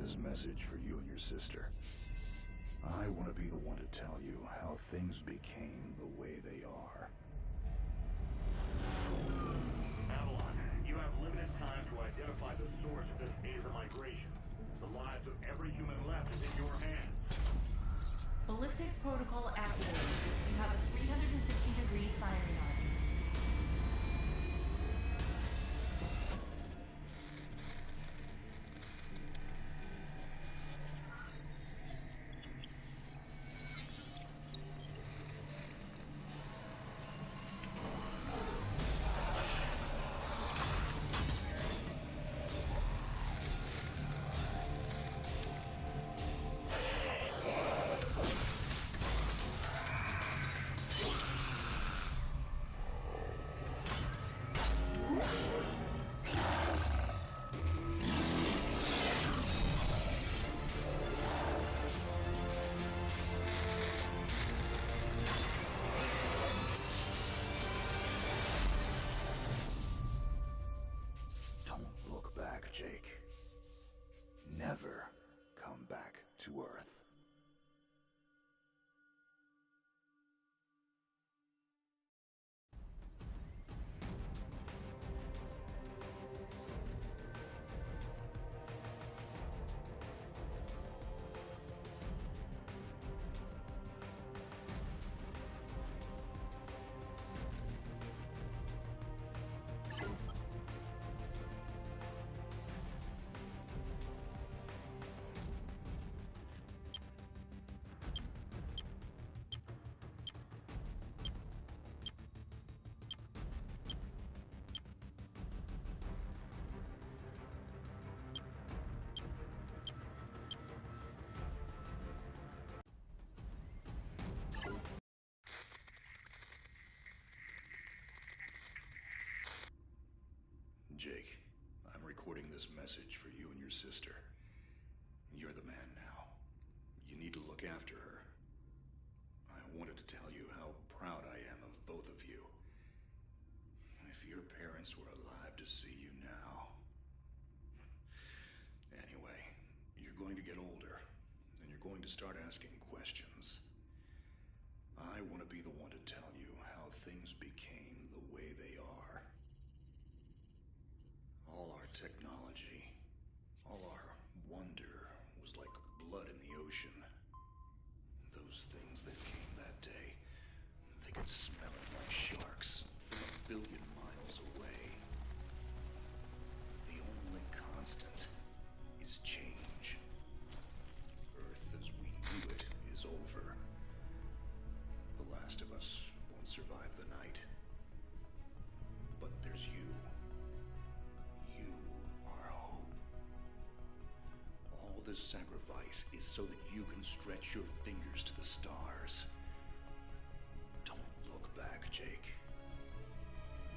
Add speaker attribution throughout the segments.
Speaker 1: this message for you and your sister. I want to be the one to tell you how things became the way they are.
Speaker 2: Avalon, you have limited time to identify the source of this Aether migration. The lives of every human left is in your hands.
Speaker 3: Ballistics protocol activated. You have a 360-degree firing arc.
Speaker 1: Jake. Never come back to Earth. Jake, I'm recording this message for you and your sister. You're the man now. You need to look after her. I wanted to tell you how proud I am of both of you. If your parents were alive to see you now. Anyway, you're going to get older, and you're going to start asking questions. I want to be the one to tell you how things became the way they are. All our technology, all our wonder was like blood in the ocean. Those things that came that day, they could smell it like sharks from 1 billion miles away. The only constant is change. Earth as we knew it is over. The last of us won't survive the night. But there's you. You are hope. All this sacrifice is so that you can stretch your fingers to the stars. Don't look back, Jake.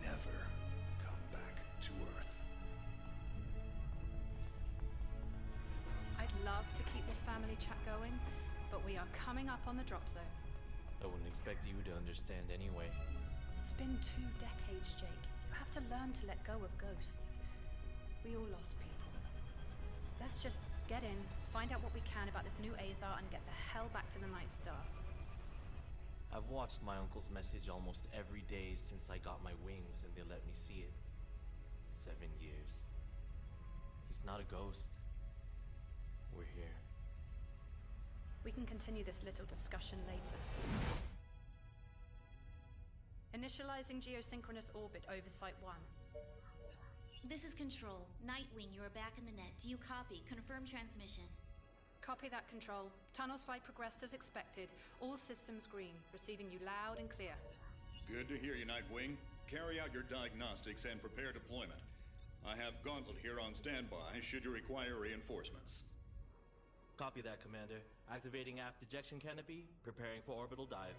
Speaker 1: Never come back to Earth.
Speaker 4: I'd love to keep this family chat going, but we are coming up on the drop zone.
Speaker 5: I wouldn't expect you to understand anyway.
Speaker 4: It's been 2 decades, Jake. You have to learn to let go of ghosts. We all lost people. Let's just get in, find out what we can about this new Azar, and get the hell back to the Night Star.
Speaker 5: I've watched my uncle's message almost every day since I got my wings and they let me see it. 7 years. He's not a ghost. We're here.
Speaker 4: We can continue this little discussion later. Initializing geosynchronous orbit over Site 1.
Speaker 6: This is Control. Nightwing, you are back in the net. Do you copy? Confirm transmission.
Speaker 4: Copy that, Control. Tunnel slide progressed as expected. All systems green. Receiving you loud and clear.
Speaker 7: Good to hear you, Nightwing. Carry out your diagnostics and prepare deployment. I have Gauntlet here on standby should you require reinforcements.
Speaker 5: Copy that, Commander. Activating aft ejection canopy, preparing for orbital dive.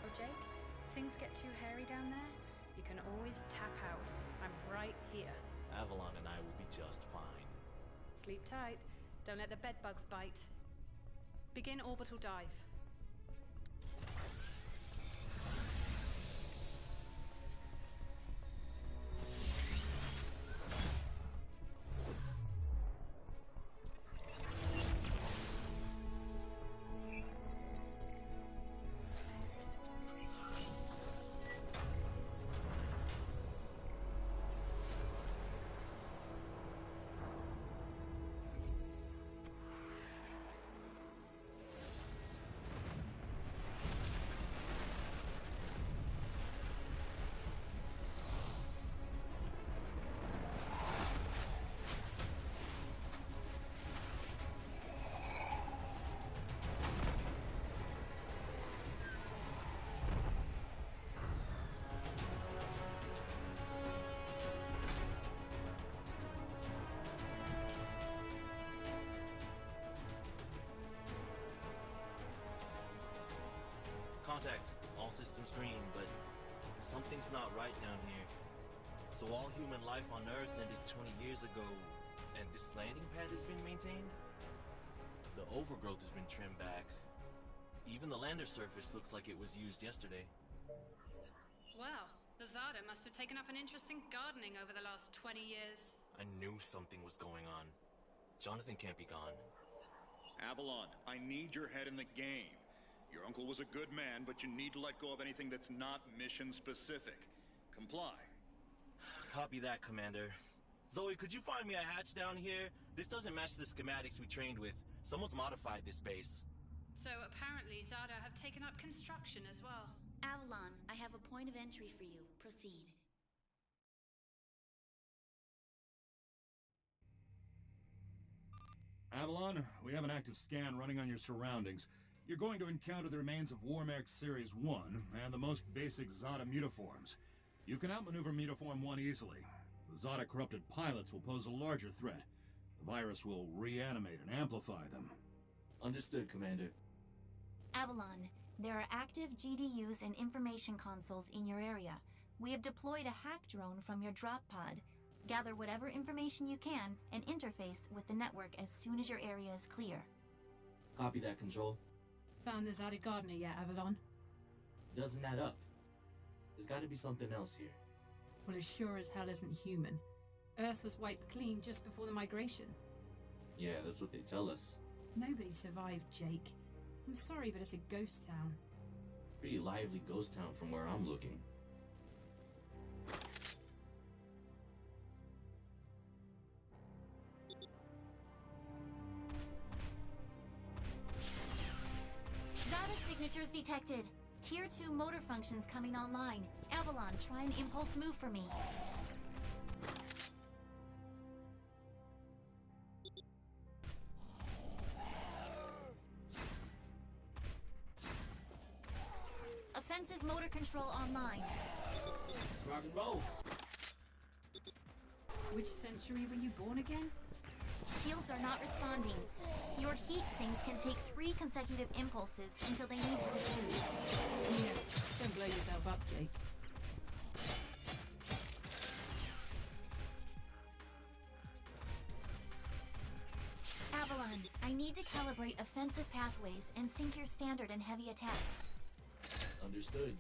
Speaker 4: Oh, Jake? If things get too hairy down there, you can always tap out. I'm right here.
Speaker 5: Avalon and I will be just fine.
Speaker 4: Sleep tight. Don't let the bedbugs bite. Begin orbital dive.
Speaker 5: contact. All systems green, but something's not right down here. So all human life on Earth ended 20 years ago, and this landing pad has been maintained? The overgrowth has been trimmed back. Even the lander surface looks like it was used yesterday.
Speaker 4: Well, the Zada must have taken up an interest in gardening over the last 20 years.
Speaker 5: I knew something was going on. Jonathan can't be gone.
Speaker 7: Avalon, I need your head in the game. Your uncle was a good man, but you need to let go of anything that's not mission-specific. Comply.
Speaker 5: Copy that, Commander. Zoe, could you find me a hatch down here? This doesn't match the schematics we trained with. Someone's modified this base.
Speaker 4: So apparently Zada have taken up construction as well.
Speaker 6: Avalon, I have a point of entry for you. Proceed.
Speaker 8: Avalon, we have an active scan running on your surroundings. You're going to encounter the remains of Warmax Series 1 and the most basic Zada mutaforms. You can outmaneuver Mutaform 1 easily. The Zada corrupted pilots will pose a larger threat. The virus will reanimate and amplify them.
Speaker 5: Understood, Commander.
Speaker 9: Avalon, there are active GDUs and information consoles in your area. We have deployed a hack drone from your drop pod. Gather whatever information you can and interface with the network as soon as your area is clear.
Speaker 5: Copy that, Control.
Speaker 10: Found the Zada gardener yet, Avalon?
Speaker 5: Doesn't add up. There's gotta be something else here.
Speaker 10: Well, it sure as hell isn't human. Earth was wiped clean just before the migration.
Speaker 5: Yeah, that's what they tell us.
Speaker 10: Nobody survived, Jake. I'm sorry, but it's a ghost town.
Speaker 5: Pretty lively ghost town from where I'm looking.
Speaker 9: Zada signatures detected. Tier 2 motor functions coming online. Avalon, try an impulse move for me. Offensive motor control online.
Speaker 5: Let's rock and roll.
Speaker 10: Which century were you born again?
Speaker 9: Shields are not responding. Your heat sinks can take 3 consecutive impulses until they need to defuse.
Speaker 10: Yeah, don't blow yourself up, Jake.
Speaker 9: Avalon, I need to calibrate offensive pathways and sync your standard and heavy attacks.
Speaker 5: Understood.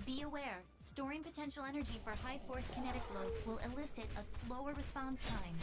Speaker 9: Be aware, storing potential energy for high-force kinetic blows will elicit a slower response time.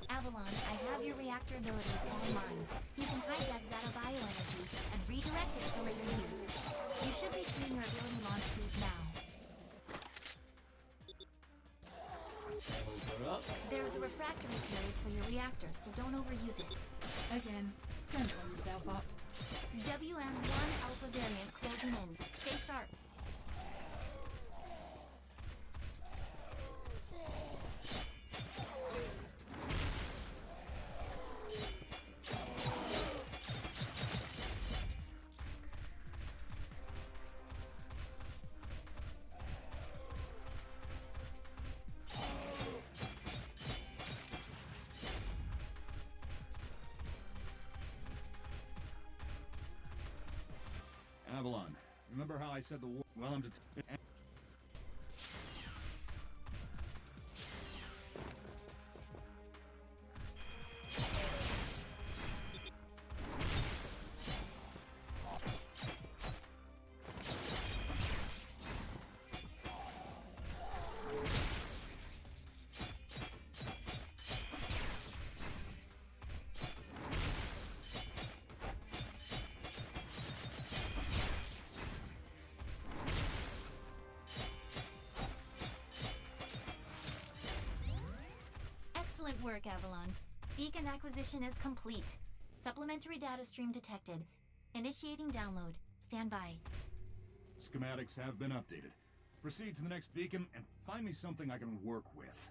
Speaker 9: Avalon, I have your reactor abilities online. You can hijack Zada bioenergy and redirect it for later use. You should be seeing your ability launch keys now.
Speaker 5: Levels are up.
Speaker 9: There is a refractory period for your reactor, so don't overuse it.
Speaker 10: Again, don't blow yourself up.
Speaker 9: WM1 Alpha variant closing in. Stay sharp.
Speaker 8: Avalon, remember how I said the war... Well, I'm
Speaker 9: Excellent work, Avalon. Beacon acquisition is complete. Supplementary data stream detected. Initiating download. stand by.
Speaker 8: Schematics have been updated. Proceed to the next beacon and find me something I can work with.